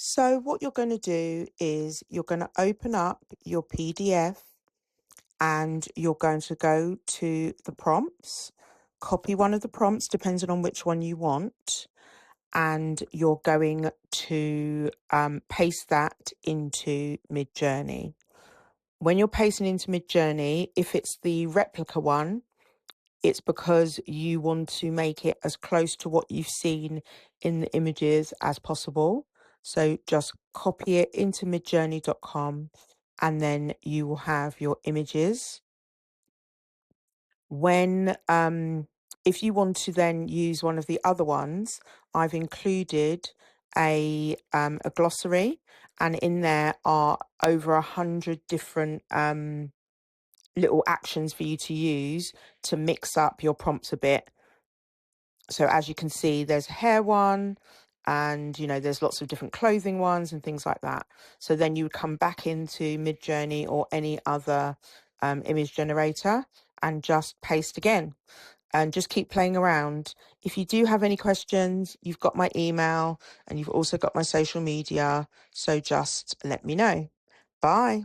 So what you're going to do is you're going to open up your PDF and you're going to go to the prompts, copy one of the prompts depending on which one you want, and you're going to paste that into Midjourney. When you're pasting into Midjourney, if it's the replica one, it's because you want to make it as close to what you've seen in the images as possible. So just copy it into midjourney.com and then you will have your images. If you want to then use one of the other ones, I've included a glossary, and in there are over 100 different little actions for you to use to mix up your prompts a bit. So as you can see, there's a hair one, and there's lots of different clothing ones and things like that. So then you would come back into Midjourney or any other image generator and just paste again and just keep playing around. If you do have any questions, you've got my email and you've also got my social media, so just let me know. Bye.